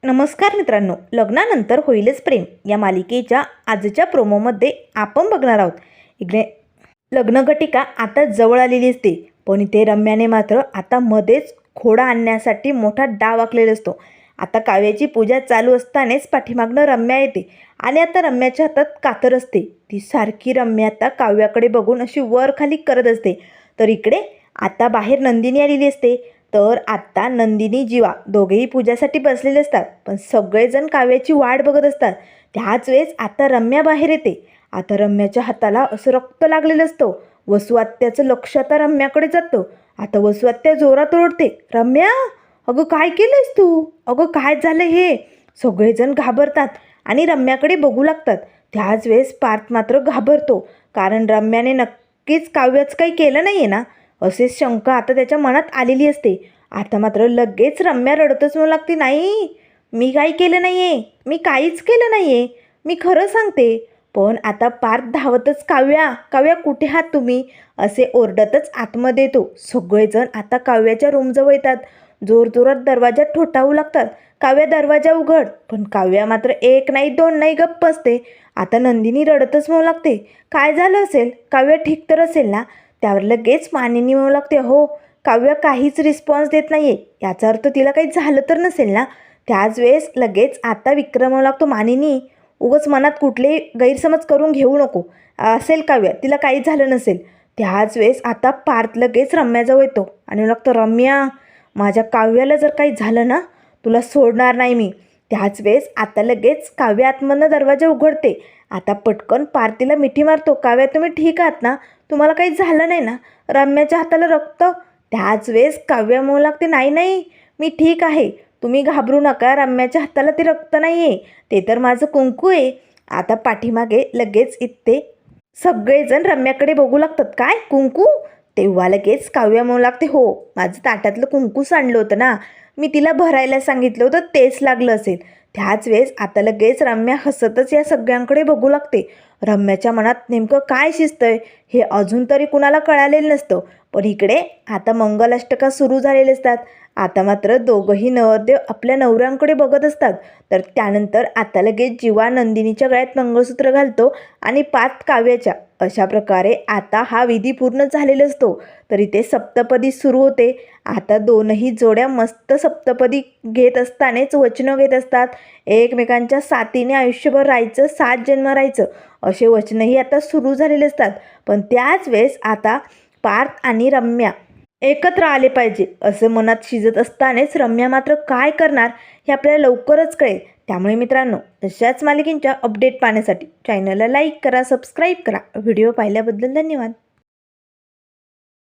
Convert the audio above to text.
नमस्कार मित्रांनो, लग्नानंतर होईलच प्रेम या मालिकेच्या आजच्या प्रोमोमध्ये आपण बघणार आहोत. इकडे लग्नघटिका आता जवळ आलेली असते, पण इथे रम्याने मात्र आता मध्येच घोडा आणण्यासाठी मोठा डाव आखलेला असतो. आता काव्याची पूजा चालू असतानाच पाठीमागनं रम्या येते आणि आता रम्याच्या हातात कातर असते. ती सारखी रम्या आता काव्याकडे बघून अशी वर खाली करत असते. तर इकडे आता बाहेर नंदिनी आलेली असते. तर आत्ता नंदिनी जीवा दोघेही पूजासाठी बसलेले असतात, पण सगळेजण काव्याची वाट बघत असतात. त्याच वेळेस आता रम्या बाहेर येते. आता रम्याच्या हाताला असं रक्त लागलेलं असतं. वसुआत्याचं लक्ष आता रम्याकडे जातं. आता वसुआत्या जोरात ओरडते, रम्या अगं काय केलंयस तू, अगं काय झालं हे. सगळेजण घाबरतात आणि रम्याकडे बघू लागतात. त्याच वेळेस पार्थ मात्र घाबरतो, कारण रम्याने नक्कीच काव्याच काही केलं नाही आहे ना, असेच शंका आता त्याच्या मनात आलेली असते. आता मात्र लगेच रम्या रडतच म्हणू लागते, नाही मी काही केलं नाही आहे, मी काहीच केलं नाही आहे, मी खरं सांगते. पण आता पार्थ धावतच, काव्या काव्या कुठे आहात तुम्ही असे ओरडतच आतमध्ये येतो. सगळेजण आता काव्याच्या रूमजवळ येतात. जोरजोरात दरवाजात ठोठावू लागतात, काव्या दरवाजा उघड. पण काव्या मात्र एक नाही दोन नाही गप्प असते. आता नंदिनी रडतच म्हणू लागते, काय झालं असेल, काव्या ठीक तर असेल ना. त्यावर लगेच मानिनी म्हणू लागते, हो काव्या काहीच रिस्पॉन्स देत नाही आहे, याचा अर्थ तिला काही झालं तर नसेल ना. त्याच वेळेस लगेच आता विक्रम म्हणू लागतो, मानिनी उगाच मनात कुठलेही गैरसमज करून घेऊ नको, असेल काव्या तिला काही झालं नसेल. त्याच वेळेस आता पार्थ लगेच रम्याजवळ येतो आणि म्हणू लागतो, रम्या माझ्या काव्याला जर काही झालं ना, तुला सोडणार नाही मी. त्याच वेळेस आता लगेच काव्या आतमधनं दरवाजा उघडते. आता पटकन पार्थिला मिठी मारतो, काव्या तुम्ही ठीक आहात ना, तुम्हाला काही झालं नाही ना. रम्याच्या हाताला रक्त. त्याच वेळेस काव्या म्हणू लागते, नाही नाही मी ठीक आहे, तुम्ही घाबरू नका, रम्याच्या हाताला ते रक्त नाही आहे, ते तर माझं कुंकू आहे. आता पाठीमागे लगेच इथे सगळेजण रम्याकडे बघू लागतात, काय कुंकू. तेव्हा लगेच काव्या म्हणू लागते, हो माझं ताटातलं कुंकू सांडलं होतं ना, मी तिला भरायला सांगितलं होतं, तेच लागलं असेल. त्याच वेळेस आता लगेच रम्या हसतच या सगळ्यांकडे बघू लागते. रम्याच्या मनात नेमकं काय शिजतंय हे अजून तरी कुणाला कळालेलं नसतं. पण इकडे आता मंगलाष्टका सुरू झालेले असतात. आता मात्र दोघंही नवरदेव आपल्या नवऱ्यांकडे बघत असतात. तर त्यानंतर आता लगेच जीवा नंदिनीच्या गळ्यात मंगळसूत्र घालतो आणि पाच काव्याच्या. अशा प्रकारे आता हा विधी पूर्ण झालेला असतो. तर इथे सप्तपदी सुरू होते. आता दोनही जोड्या मस्त सप्तपदी घेत असतानाच वचनं घेत असतात. एकमेकांच्या साथीने आयुष्यभर राहायचं, 7 जन्म राहायचं, असे वचनही आता सुरू झालेले असतात. पण त्याच वेळेस आता पार्थ आणि रम्या एकत्र आले पाहिजे असं मनात शिजत असतानाच रम्या मात्र काय करणार हे आपल्याला लवकरच कळेल. त्यामुळे मित्रांनो, अशाच मालिकेंच्या अपडेट पाहण्यासाठी चॅनलला लाईक करा, सबस्क्राईब करा. व्हिडिओ पाहिल्याबद्दल धन्यवाद.